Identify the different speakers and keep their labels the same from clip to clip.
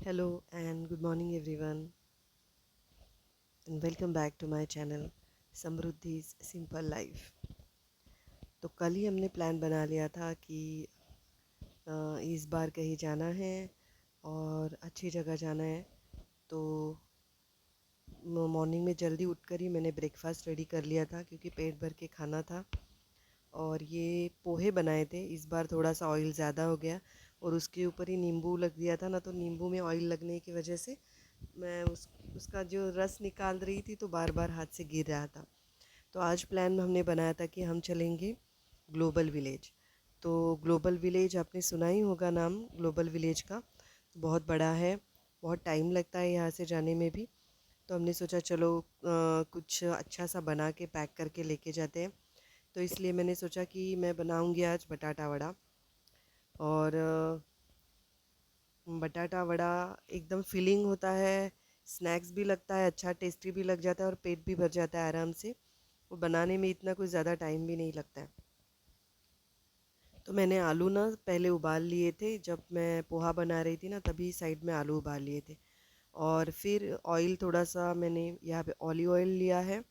Speaker 1: Hello and good morning everyone, and welcome back to my channel Samriddhi's simple life. तो कल ही हमने plan बना लिया था कि इस बार कहीं जाना है और अच्छी जगह जाना है। तो मॉर्निंग में जल्दी उठकर ही मैंने ब्रेकफास्ट रेडी कर लिया था क्योंकि पेट भर के खाना था। और ये पोहे बनाए थे। इस बार थोड़ा सा ऑयल ज़्यादा हो गया और उसके ऊपर ही नींबू लग दिया था ना, तो नींबू में ऑयल लगने की वजह से मैं उसका जो रस निकाल रही थी तो बार बार हाथ से गिर रहा था। तो आज प्लान हमने बनाया था कि हम चलेंगे ग्लोबल विलेज। तो ग्लोबल विलेज आपने सुना ही होगा नाम ग्लोबल विलेज का। बहुत बड़ा है, बहुत टाइम लगता है यहाँ से जाने में भी। तो हमने सोचा चलो कुछ अच्छा सा बना के पैक करके लेके जाते हैं। तो इसलिए मैंने सोचा कि मैं बनाऊंगी आज बटाटा वड़ा। और बटाटा वड़ा एकदम फिलिंग होता है, स्नैक्स भी लगता है, अच्छा टेस्टी भी लग जाता है और पेट भी भर जाता है आराम से। वो बनाने में इतना कुछ ज़्यादा टाइम भी नहीं लगता है। तो मैंने आलू ना पहले उबाल लिए थे, जब मैं पोहा बना रही थी ना तभी साइड में आलू उबाल लिए थे। और फिर ऑयल थोड़ा सा मैंने यहाँ पे ऑलिव ऑयल लिया है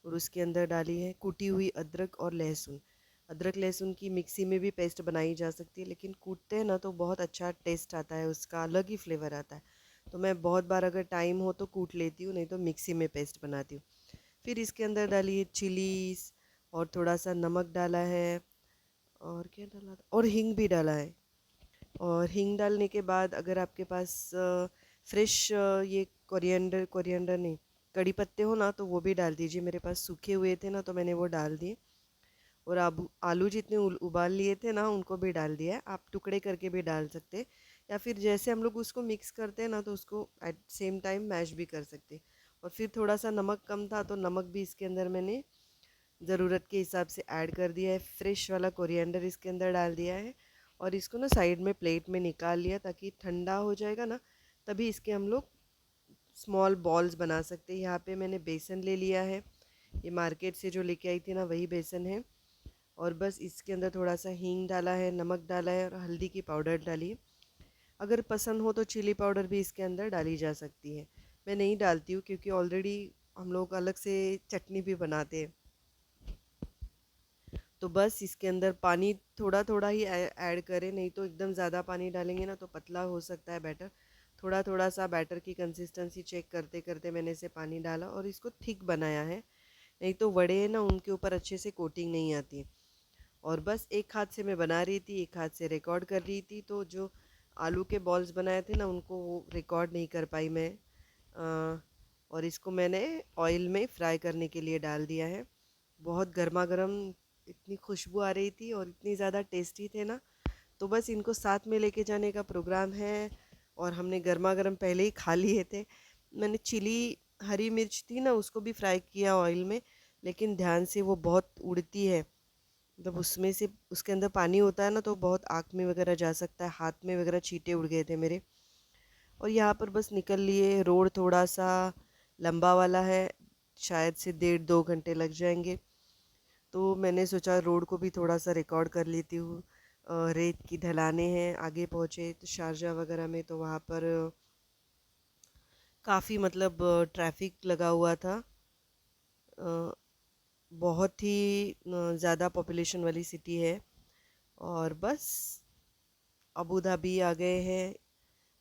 Speaker 1: और उसके अंदर डाली है कुटी हुई अदरक और लहसुन। अदरक लहसुन की मिक्सी में भी पेस्ट बनाई जा सकती है, लेकिन कूटते हैं ना तो बहुत अच्छा टेस्ट आता है, उसका अलग ही फ्लेवर आता है। तो मैं बहुत बार अगर टाइम हो तो कूट लेती हूँ, नहीं तो मिक्सी में पेस्ट बनाती हूँ। फिर इसके अंदर डाली है चिलीज और थोड़ा सा नमक डाला है। और क्या डाला था, और हींग भी डाला है। और हींग डालने के बाद अगर आपके पास फ्रेश ये कोरिएंडर कोरिएंडर नहीं, कड़ी पत्ते हो ना तो वो भी डाल दीजिए। मेरे पास सूखे हुए थे ना तो मैंने वो डाल दिए। और आलू आलू जितने उबाल लिए थे ना उनको भी डाल दिया है। आप टुकड़े करके भी डाल सकते हैं, या फिर जैसे हम लोग उसको मिक्स करते हैं ना तो उसको एट सेम टाइम मैश भी कर सकते हैं। और फिर थोड़ा सा नमक कम था तो नमक भी इसके अंदर मैंने ज़रूरत के हिसाब से ऐड कर दिया है। फ्रेश वाला कोरिएंडर इसके अंदर डाल दिया है और इसको ना साइड में प्लेट में निकाल लिया ताकि ठंडा हो जाएगा ना, तभी इसके हम लोग स्मॉल बॉल्स बना सकते हैं। यहाँ पे मैंने बेसन ले लिया है, ये मार्केट से जो लेके आई थी ना वही बेसन है। और बस इसके अंदर थोड़ा सा हींग डाला है, नमक डाला है और हल्दी की पाउडर डाली है। अगर पसंद हो तो चिली पाउडर भी इसके अंदर डाली जा सकती है। मैं नहीं डालती हूँ क्योंकि ऑलरेडी हम लोग अलग से चटनी भी बनाते हैं। तो बस इसके अंदर पानी थोड़ा थोड़ा ही ऐड करें, नहीं तो एकदम ज़्यादा पानी डालेंगे ना तो पतला हो सकता है बैटर। थोड़ा थोड़ा सा बैटर की कंसिस्टेंसी चेक करते करते मैंने इसे पानी डाला और इसको थिक बनाया है। नहीं तो वड़े ना उनके ऊपर अच्छे से कोटिंग नहीं आती। और बस एक हाथ से मैं बना रही थी, एक हाथ से रिकॉर्ड कर रही थी, तो जो आलू के बॉल्स बनाए थे ना उनको वो रिकॉर्ड नहीं कर पाई मैं। और इसको मैंने ऑयल में फ्राई करने के लिए डाल दिया है। बहुत गर्मा गर्म, इतनी खुशबू आ रही थी और इतनी ज़्यादा टेस्टी थे ना। तो बस इनको साथ में लेके जाने का प्रोग्राम है। और हमने गर्मा गर्म पहले ही खा लिए थे। मैंने चिली, हरी मिर्च थी ना उसको भी फ्राई किया ऑयल में, लेकिन ध्यान से वो बहुत उड़ती है। मतलब उसमें से उसके अंदर पानी होता है ना तो बहुत आँख में वगैरह जा सकता है, हाथ में वगैरह छींटे उड़ गए थे मेरे। और यहाँ पर बस निकल लिए। रोड थोड़ा सा लंबा वाला है, शायद से 1.5-2 घंटे लग जाएंगे। तो मैंने सोचा रोड को भी थोड़ा सा रिकॉर्ड कर लेती हूँ। रेत की ढलानें हैं, आगे पहुँचे तो शारजा वगैरह में तो वहाँ पर काफ़ी मतलब ट्रैफिक लगा हुआ था। अ, बहुत ही ज़्यादा पॉपुलेशन वाली सिटी है। और बस अबू धाबी आ गए हैं।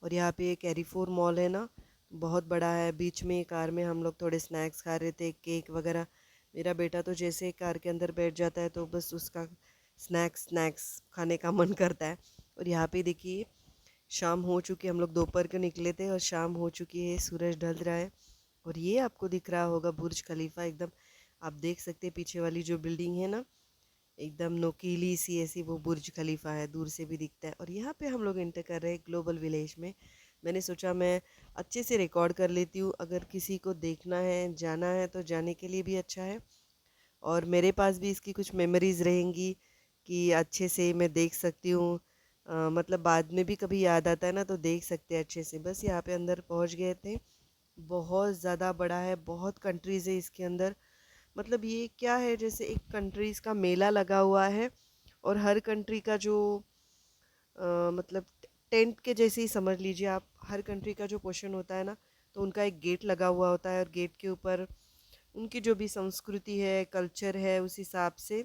Speaker 1: और यहाँ पे कैरीफोर मॉल है ना, बहुत बड़ा है। बीच में कार में हम लोग थोड़े स्नैक्स खा रहे थे, केक वगैरह। मेरा बेटा तो जैसे कार के अंदर बैठ जाता है तो बस उसका स्नैक्स स्नैक्स खाने का मन करता है। और यहाँ पे देखिए शाम हो चुकी है, हम लोग दोपहर को निकले थे और शाम हो चुकी है, सूरज ढल रहा है। और ये आपको दिख रहा होगा बुर्ज खलीफा एकदम। आप देख सकते हैं पीछे वाली जो बिल्डिंग है ना, एकदम नोकीली सी ऐसी वो बुर्ज खलीफा है, दूर से भी दिखता है। और यहाँ पे हम लोग एंटर कर रहे हैं ग्लोबल विलेज में। मैंने सोचा मैं अच्छे से रिकॉर्ड कर लेती हूँ, अगर किसी को देखना है जाना है तो जाने के लिए भी अच्छा है। और मेरे पास भी इसकी कुछ मेमोरीज़ रहेंगी कि अच्छे से मैं देख सकती हूँ। मतलब बाद में भी कभी याद आता है ना तो देख सकते हैं अच्छे से। बस यहाँ पे अंदर पहुँच गए थे। बहुत ज़्यादा बड़ा है, बहुत कंट्रीज़ है इसके अंदर। मतलब ये क्या है, जैसे एक कंट्रीज़ का मेला लगा हुआ है और हर कंट्री का जो मतलब टेंट के जैसे ही समझ लीजिए आप। हर कंट्री का जो पोर्शन होता है ना, तो उनका एक गेट लगा हुआ होता है और गेट के ऊपर उनकी जो भी संस्कृति है, कल्चर है, उस हिसाब से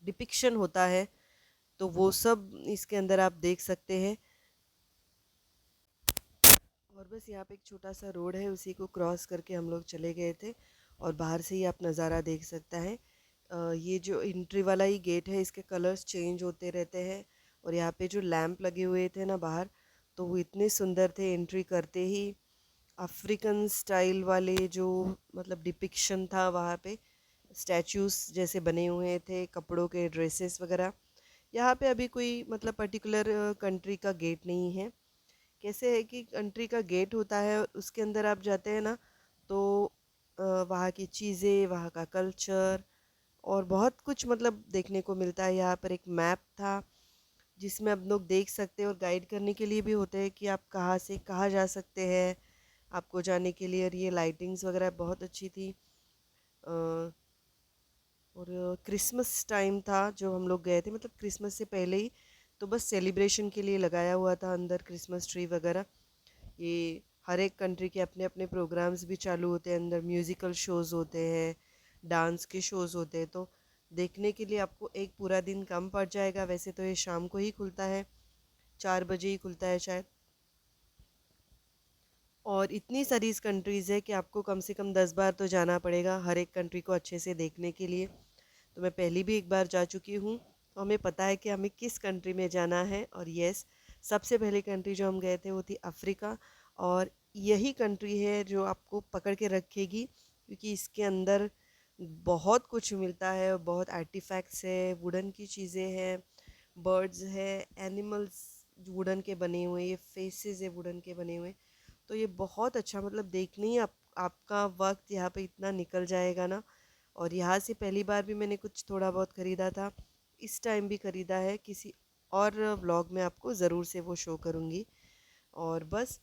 Speaker 1: डिपिक्शन होता है। तो वो सब इसके अंदर आप देख सकते हैं। और बस यहाँ पे एक छोटा सा रोड है, उसी को क्रॉस करके हम लोग चले गए थे। और बाहर से ही आप नज़ारा देख सकता है। ये जो एंट्री वाला ही गेट है, इसके कलर्स चेंज होते रहते हैं। और यहाँ पे जो लैंप लगे हुए थे ना बाहर, तो वो इतने सुंदर थे। एंट्री करते ही अफ्रीकन स्टाइल वाले जो मतलब डिपिक्शन था वहाँ पे, स्टैचूज जैसे बने हुए थे, कपड़ों के ड्रेसेस वगैरह। यहाँ पे अभी कोई मतलब पर्टिकुलर कंट्री का गेट नहीं है। कैसे है कि कंट्री का गेट होता है और उसके अंदर आप जाते हैं ना, तो वहाँ की चीज़ें, वहाँ का कल्चर और बहुत कुछ मतलब देखने को मिलता है। यहाँ पर एक मैप था जिसमें आप लोग देख सकते हैं, और गाइड करने के लिए भी होते हैं कि आप कहाँ से कहाँ जा सकते हैं आपको जाने के लिए। और ये लाइटिंग्स वगैरह बहुत अच्छी थी। अ, और क्रिसमस टाइम था जो हम लोग गए थे, मतलब क्रिसमस से पहले ही। तो बस सेलिब्रेशन के लिए लगाया हुआ था अंदर क्रिसमस ट्री वगैरह। ये हर एक कंट्री के अपने अपने प्रोग्राम्स भी चालू होते हैं अंदर, म्यूज़िकल शोज़ होते हैं, डांस के शोज़ होते हैं। तो देखने के लिए आपको एक पूरा दिन कम पड़ जाएगा। वैसे तो ये शाम को ही खुलता है, 4 बजे ही खुलता है शायद। और इतनी सारी इस कंट्रीज़ है कि आपको कम से कम 10 बार तो जाना पड़ेगा हर एक कंट्री को अच्छे से देखने के लिए। तो मैं पहले भी एक बार जा चुकी हूँ, तो हमें पता है कि हमें किस कंट्री में जाना है। और यस, सबसे पहली कंट्री जो हम गए थे वो थी अफ्रीका। और यही कंट्री है जो आपको पकड़ के रखेगी, क्योंकि इसके अंदर बहुत कुछ मिलता है। बहुत आर्टिफैक्ट्स है, वुडन की चीज़ें हैं, बर्ड्स है, एनिमल्स वुडन के बने हुए, ये फेसेस है वुडन के बने हुए। तो ये बहुत अच्छा, मतलब देखने ही आपका वक्त यहाँ पे इतना निकल जाएगा ना। और यहाँ से पहली बार भी मैंने कुछ थोड़ा बहुत ख़रीदा था, इस टाइम भी ख़रीदा है। किसी और व्लॉग में आपको ज़रूर से वो शो करूँगी। और बस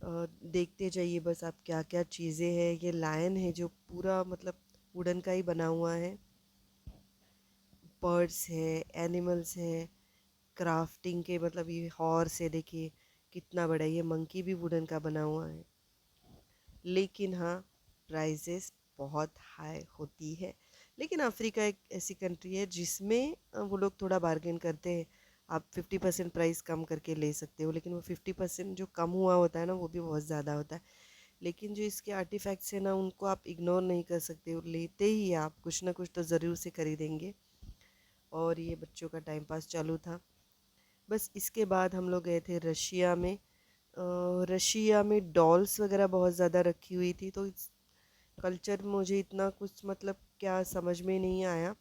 Speaker 1: देखते जाइए बस आप क्या क्या चीज़ें हैं। ये लायन है जो पूरा मतलब वुडन का ही बना हुआ है। बर्ड्स है, एनिमल्स है, क्राफ्टिंग के मतलब ये हॉर्स है, देखिए कितना बड़ा। ये मंकी भी वुडन का बना हुआ है। लेकिन हाँ, प्राइजेस बहुत हाई होती है। लेकिन अफ्रीका एक ऐसी कंट्री है जिसमें वो लोग थोड़ा बार्गेन करते हैं। आप 50% प्राइस कम करके ले सकते हो, लेकिन वो 50% जो कम हुआ होता है ना, वो भी बहुत ज़्यादा होता है। लेकिन जो इसके आर्टिफैक्ट्स हैं ना, उनको आप इग्नोर नहीं कर सकते हो, लेते ही आप कुछ ना कुछ तो ज़रूर से खरीदेंगे। और ये बच्चों का टाइम पास चालू था। बस इसके बाद हम लोग गए थे रशिया में। रशिया में डॉल्स वगैरह बहुत ज़्यादा रखी हुई थी, तो कल्चर मुझे इतना कुछ मतलब क्या समझ में नहीं आया।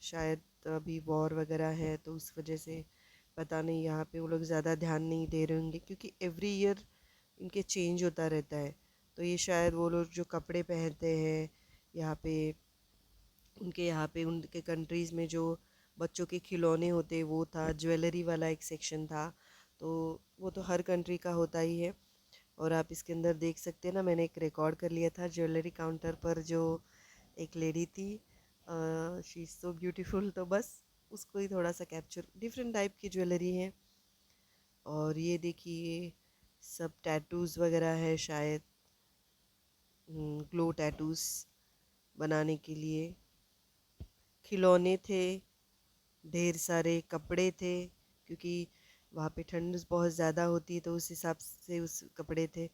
Speaker 1: शायद अभी वॉर वगैरह है तो उस वजह से पता नहीं, यहाँ पे वो लोग ज़्यादा ध्यान नहीं दे रहे होंगे, क्योंकि एवरी ईयर इनके चेंज होता रहता है। तो ये शायद वो लोग जो कपड़े पहनते हैं यहाँ पे, उनके यहाँ पे उनके कंट्रीज़ में जो बच्चों के खिलौने होते वो था, ज्वेलरी वाला एक सेक्शन था। तो वो तो हर कंट्री का होता ही है। और आप इसके अंदर देख सकते हैं ना, मैंने एक रिकॉर्ड कर लिया था ज्वेलरी काउंटर पर। जो एक लेडी थी, शी इज़ सो ब्यूटीफुल, तो बस उसको ही थोड़ा सा कैप्चर, डिफरेंट टाइप की ज्वेलरी है। और ये देखिए सब टैटूज़ वगैरह है शायद, ग्लो टैटूज़ बनाने के लिए। खिलौने थे, ढेर सारे कपड़े थे, क्योंकि वहाँ पे ठंड बहुत ज़्यादा होती है तो उस हिसाब से उस कपड़े थे।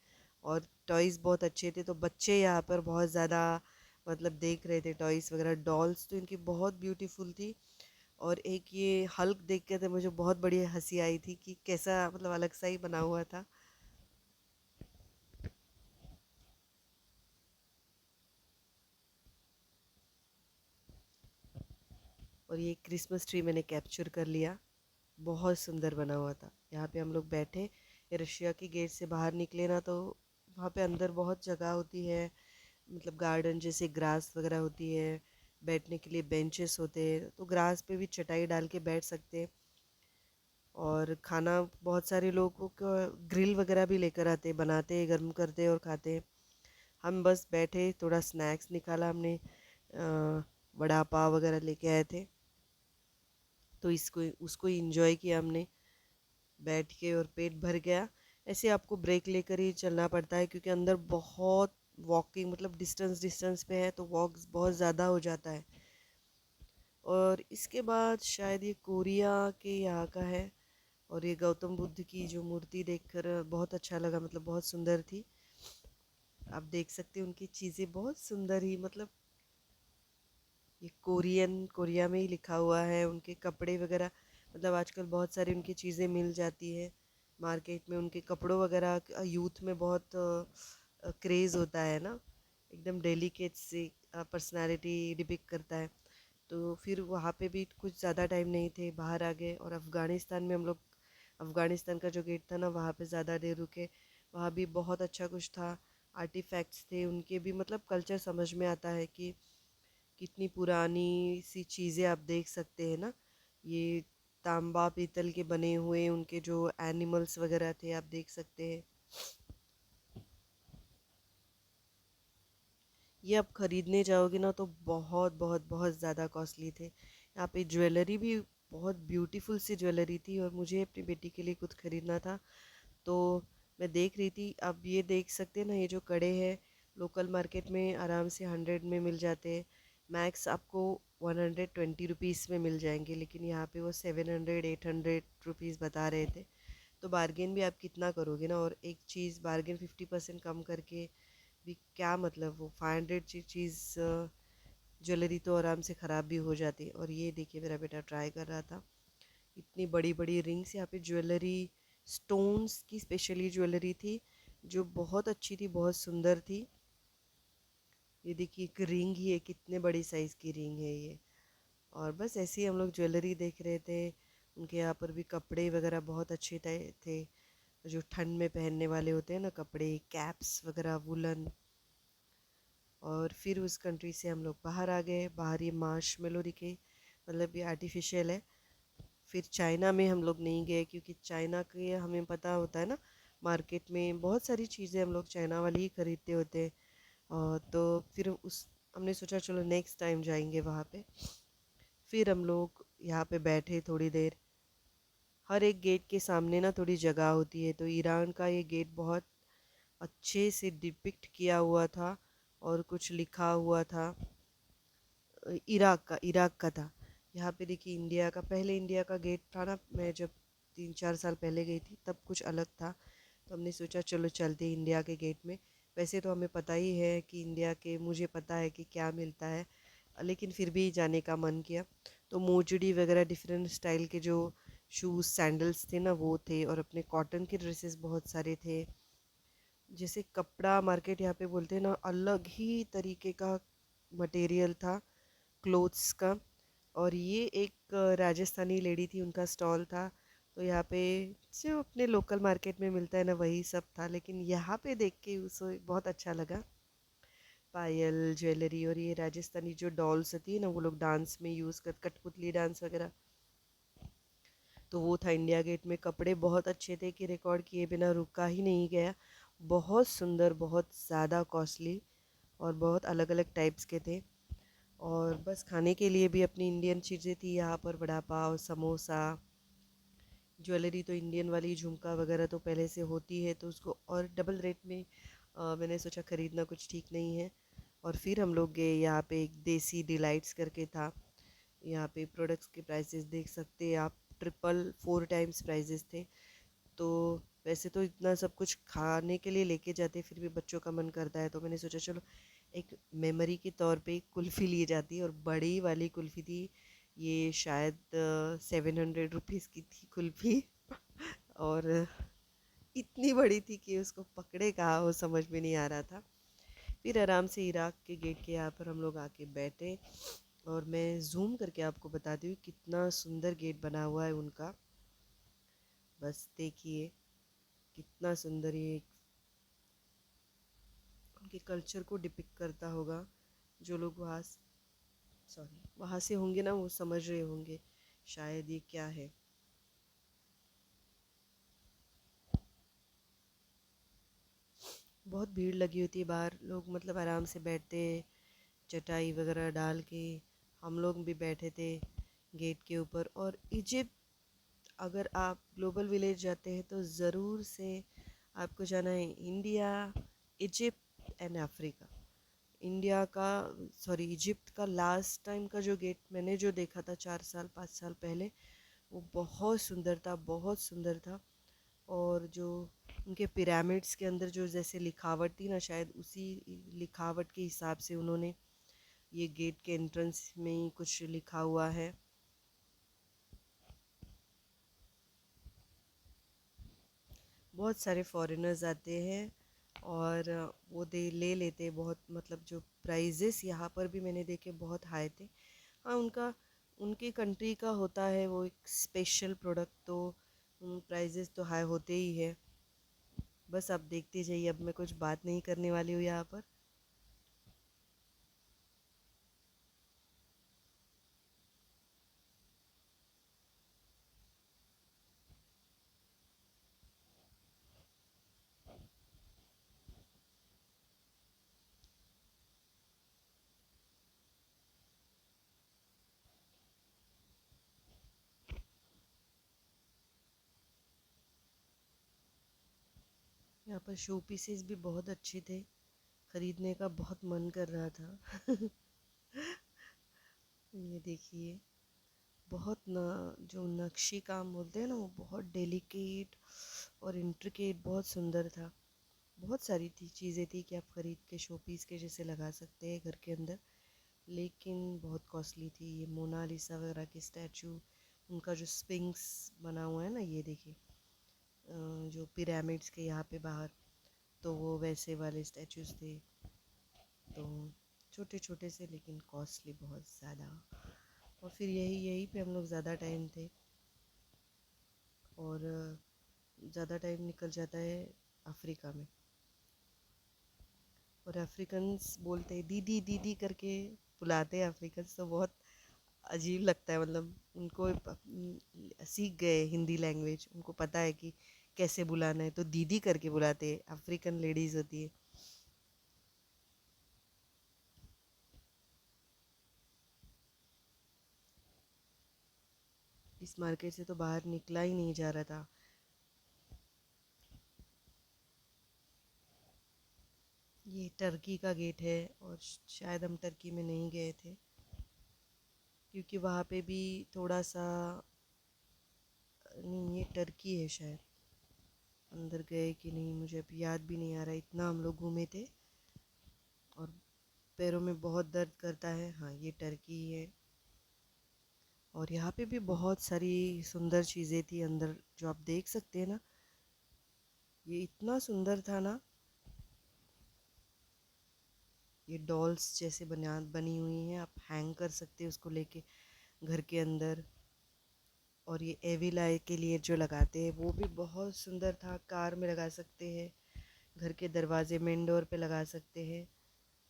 Speaker 1: और टॉयज़ बहुत अच्छे थे, तो बच्चे यहाँ पर बहुत ज़्यादा मतलब देख रहे थे टॉयज़ वगैरह। डॉल्स तो इनकी बहुत ब्यूटीफुल थी। और एक ये हल्क देख के तो मुझे बहुत बड़ी हंसी आई थी कि कैसा मतलब अलग सा ही बना हुआ था। और ये क्रिसमस ट्री मैंने कैप्चर कर लिया, बहुत सुंदर बना हुआ था। यहाँ पे हम लोग बैठे, रशिया के गेट से बाहर निकले ना, तो वहाँ पे अंदर बहुत जगह होती है, मतलब गार्डन जैसे ग्रास वगैरह होती है, बैठने के लिए बेंचेस होते हैं, तो ग्रास पे भी चटाई डाल के बैठ सकते हैं। और खाना बहुत सारे लोगों को ग्रिल वगैरह भी लेकर आते हैं, बनाते हैं, गर्म करते हैं और खाते हैं। हम बस बैठे, थोड़ा स्नैक्स निकाला हमने, वड़ा पाव वगैरह लेके आए थे। तो इसको उसको इंजॉय किया हमने बैठ के, और पेट भर गया। ऐसे आपको ब्रेक लेकर ही चलना पड़ता है क्योंकि अंदर बहुत वॉकिंग, मतलब डिस्टेंस डिस्टेंस पे है तो वॉक बहुत ज़्यादा हो जाता है। और इसके बाद शायद ये कोरिया के यहाँ का है। और ये गौतम बुद्ध की जो मूर्ति देखकर बहुत अच्छा लगा, मतलब बहुत सुंदर थी। आप देख सकते हैं उनकी चीज़ें बहुत सुंदर ही, मतलब ये कोरिया में ही लिखा हुआ है। उनके कपड़े वगैरह, मतलब आजकल बहुत सारी उनकी चीज़ें मिल जाती है मार्केट में। उनके कपड़ों वगैरह यूथ में बहुत क्रेज़ होता है ना, एकदम डेलिकेट सी पर्सनालिटी डिपिक्ट करता है। तो फिर वहाँ पे भी कुछ ज़्यादा टाइम नहीं थे, बाहर आ गए। और अफ़गानिस्तान में हम लोग, अफ़गानिस्तान का जो गेट था ना, वहाँ पे ज़्यादा देर रुके। वहाँ भी बहुत अच्छा कुछ था, आर्टिफैक्ट्स थे उनके भी, मतलब कल्चर समझ में आता है कि कितनी पुरानी सी चीज़ें आप देख सकते हैं ना। ये तांबा पीतल के बने हुए उनके जो एनिमल्स वगैरह थे आप देख सकते हैं। ये आप ख़रीदने जाओगे ना तो बहुत बहुत बहुत ज़्यादा कॉस्टली थे। यहाँ पे ज्वेलरी भी बहुत ब्यूटीफुल सी ज्वेलरी थी, और मुझे अपनी बेटी के लिए कुछ ख़रीदना था। तो मैं देख रही थी, आप ये देख सकते हैं ना, ये जो कड़े हैं लोकल मार्केट में आराम से 100 में मिल जाते हैं। मैक्स आपको 120 रुपीज़ में मिल जाएंगे, लेकिन यहाँ पे वो 700 800 रुपीज़ बता रहे थे। तो बार्गेन भी आप कितना करोगे ना, और एक चीज़ बार्गेन 50% कम करके भी क्या मतलब, वो 500 चीज़ ज्वेलरी तो आराम से ख़राब भी हो जाती है। और ये देखिए मेरा बेटा ट्राई कर रहा था, इतनी बड़ी बड़ी रिंग्स यहाँ पे ज्वेलरी, स्टोन्स की स्पेशली ज्वेलरी थी जो बहुत अच्छी थी, बहुत सुंदर थी। ये देखिए एक रिंग ही है, कितने बड़ी साइज़ की रिंग है ये। और बस ऐसे ही हम लोग ज्वेलरी देख रहे थे। उनके यहाँ पर भी कपड़े वगैरह बहुत अच्छे थे, जो ठंड में पहनने वाले होते हैं ना कपड़े, कैप्स वगैरह वुलन। और फिर उस कंट्री से हम लोग बाहर आ गए। बाहर ये मार्शमेलो दिखे, मतलब ये आर्टिफिशियल है। फिर चाइना में हम लोग नहीं गए क्योंकि चाइना के हमें पता होता है ना, मार्केट में बहुत सारी चीज़ें हम लोग चाइना वाली ही खरीदते होते हैं। तो फिर उस हमने सोचा चलो नेक्स्ट टाइम जाएंगे वहाँ पे। फिर हम लोग यहाँ पे बैठे थोड़ी देर। हर एक गेट के सामने ना थोड़ी जगह होती है, तो ईरान का ये गेट बहुत अच्छे से डिपिक्ट किया हुआ था और कुछ लिखा हुआ था। इराक का था। यहाँ पे देखिए इंडिया का, पहले इंडिया का गेट था ना, मैं जब 3 4 साल पहले गई थी तब कुछ अलग था। तो हमने सोचा चलो चलते इंडिया के गेट में। वैसे तो हमें पता ही है कि इंडिया के, मुझे पता है कि क्या मिलता है, लेकिन फिर भी जाने का मन किया। तो मोजड़ी वगैरह डिफरेंट स्टाइल के जो शूज़ सैंडल्स थे ना वो थे, और अपने कॉटन के ड्रेसेस बहुत सारे थे। जैसे कपड़ा मार्केट यहाँ पे बोलते हैं ना, अलग ही तरीके का मटेरियल था क्लोथ्स का। और ये एक राजस्थानी लेडी थी, उनका स्टॉल था। तो यहाँ पे जो अपने लोकल मार्केट में मिलता है ना वही सब था, लेकिन यहाँ पे देख के उसको बहुत अच्छा लगा। पायल ज्वेलरी, और ये राजस्थानी जो डॉल्स होती है ना, वो लोग डांस में यूज़ कर, कठपुतली डांस वगैरह, तो वो था इंडिया गेट में। कपड़े बहुत अच्छे थे कि रिकॉर्ड किए बिना रुका ही नहीं गया। बहुत सुंदर, बहुत ज़्यादा कॉस्टली, और बहुत अलग अलग टाइप्स के थे। और बस खाने के लिए भी अपनी इंडियन चीज़ें थी यहाँ पर, वड़ा पाव, समोसा। ज्वेलरी तो इंडियन वाली, झुमका वगैरह तो पहले से होती है, तो उसको और डबल रेट में मैंने सोचा ख़रीदना कुछ ठीक नहीं है। और फिर हम लोग गए यहाँ पे, एक देसी डिलाइट्स करके था। यहाँ पे प्रोडक्ट्स के प्राइसेस देख सकते हैं आप, 4 टाइम्स प्राइजेस थे। तो वैसे तो इतना सब कुछ खाने के लिए लेके जाते, फिर भी बच्चों का मन करता है, तो मैंने सोचा चलो एक मेमोरी के तौर पे एक कुल्फ़ी ली जाती। और बड़ी वाली कुल्फ़ी थी ये, शायद 700 रुपीज़ की थी कुल्फ़ी। और इतनी बड़ी थी कि उसको पकड़े कहाँ, वो समझ में नहीं आ रहा था। फिर आराम से इराक के गेट के यहाँ पर हम लोग आके बैठे। और मैं जूम करके आपको बताती हूँ कितना सुंदर गेट बना हुआ है उनका। बस देखिए कितना सुंदर ये उनके कल्चर को डिपिक्ट करता होगा। जो लोग वहाँ से होंगे ना, वो समझ रहे होंगे शायद ये क्या है। बहुत भीड़ लगी होती है बाहर, लोग मतलब आराम से बैठते, चटाई वगैरह डाल के। हम लोग भी बैठे थे। गेट के ऊपर। और इजिप्ट, अगर आप ग्लोबल विलेज जाते हैं तो ज़रूर से आपको जाना है India, Egypt and Africa. India का, सॉरी, इजिप्ट का लास्ट टाइम का जो गेट मैंने जो देखा था 4 साल 5 साल पहले, वो बहुत सुंदर था, बहुत सुंदर था। और जो उनके पिरामिड्स के अंदर जो जैसे लिखावट थी ना, शायद उसी लिखावट के हिसाब से उन्होंने ये गेट के एंट्रेंस में ही कुछ लिखा हुआ है। बहुत सारे फॉरेनर्स आते हैं और वो दे ले लेते हैं बहुत, मतलब जो प्राइजेस यहाँ पर भी मैंने देखे बहुत हाई थे। हाँ, उनका, उनकी कंट्री का होता है वो एक स्पेशल प्रोडक्ट, तो प्राइजेस तो हाई होते ही है। बस आप देखते जाइए, अब मैं कुछ बात नहीं करने वाली हूँ यहाँ पर। यहाँ पर शो पीसेस भी बहुत अच्छे थे, खरीदने का बहुत मन कर रहा था। ये देखिए, बहुत न, जो नक्शी काम बोलते हैं ना, वो बहुत डेलिकेट और इंट्रिकेट, बहुत सुंदर था। बहुत सारी थी चीज़ें थी कि आप ख़रीद के शो पीस के जैसे लगा सकते हैं घर के अंदर, लेकिन बहुत कॉस्टली थी। ये मोनालिसा वगैरह की स्टैचू, उनका जो स्पिंक्स बना हुआ है ना, ये देखिए, जो पिरामिड्स के यहाँ पे बाहर, तो वो वैसे वाले स्टैचूज़ थे। तो छोटे छोटे से, लेकिन कॉस्टली बहुत ज़्यादा। और फिर यही पे हम लोग ज़्यादा टाइम थे, और ज़्यादा टाइम निकल जाता है अफ्रीका में। और अफ्रीकन्स बोलते हैं दीदी दीदी करके बुलाते हैं अफ्रीकन्स, तो बहुत अजीब लगता है। मतलब उनको सीख गए हिंदी लैंग्वेज, उनको पता है कि कैसे बुलाना है, तो दीदी करके बुलाते हैं, अफ्रीकन लेडीज़ होती है। इस मार्केट से तो बाहर निकला ही नहीं जा रहा था। ये टर्की का गेट है, और शायद हम टर्की में नहीं गए थे, क्योंकि वहाँ पे भी थोड़ा सा, नहीं ये टर्की है शायद। अंदर गए कि नहीं मुझे अभी याद भी नहीं आ रहा, इतना हम लोग घूमे थे। और पैरों में बहुत दर्द करता है। हाँ, ये टर्की ही है। और यहाँ पे भी बहुत सारी सुंदर चीज़ें थी अंदर, जो आप देख सकते हैं ना, ये इतना सुंदर था ना। ये डॉल्स जैसे बनी हुई हैं, आप हैंग कर सकते हैं उसको लेके घर के अंदर। और ये एविल आई के लिए जो लगाते हैं, वो भी बहुत सुंदर था, कार में लगा सकते हैं, घर के दरवाजे मेन डोर पे लगा सकते हैं।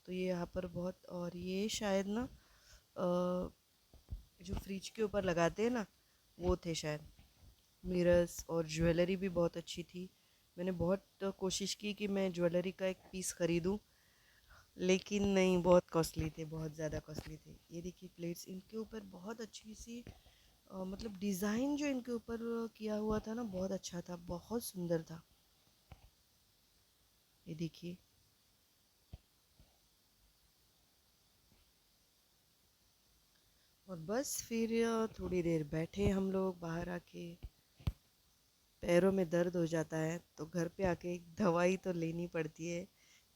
Speaker 1: तो ये यहाँ पर बहुत, और ये शायद ना जो फ्रिज के ऊपर लगाते हैं ना, वो थे शायद। मिरर्स और ज्वेलरी भी बहुत अच्छी थी। मैंने बहुत कोशिश की कि मैं ज्वेलरी का एक पीस ख़रीदूँ, लेकिन नहीं, बहुत कॉस्टली थे, बहुत ज़्यादा कॉस्टली थे। ये देखिए प्लेट्स, इनके ऊपर बहुत अच्छी सी मतलब डिज़ाइन जो इनके ऊपर किया हुआ था ना, बहुत अच्छा था, बहुत सुंदर था। ये देखिए। और बस फिर थोड़ी देर बैठे हम लोग बाहर आके, पैरों में दर्द हो जाता है तो घर पे आके एक दवाई तो लेनी पड़ती है,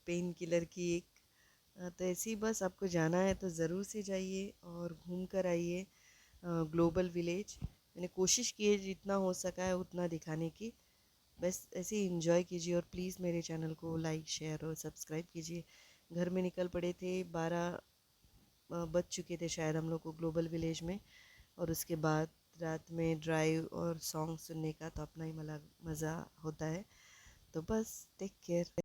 Speaker 1: पेन किलर की एक। तो ऐसे ही बस, आपको जाना है तो ज़रूर से जाइए और घूम कर आइए ग्लोबल विलेज। मैंने कोशिश की है जितना हो सका है उतना दिखाने की। बस ऐसे ही इंजॉय कीजिए, और प्लीज़ मेरे चैनल को लाइक शेयर और सब्सक्राइब कीजिए। घर में निकल पड़े थे, 12 बज चुके थे शायद हम लोग को ग्लोबल विलेज में। और उसके बाद रात में ड्राइव और सॉन्ग सुनने का तो अपना ही मज़ा होता है। तो बस टेक केयर।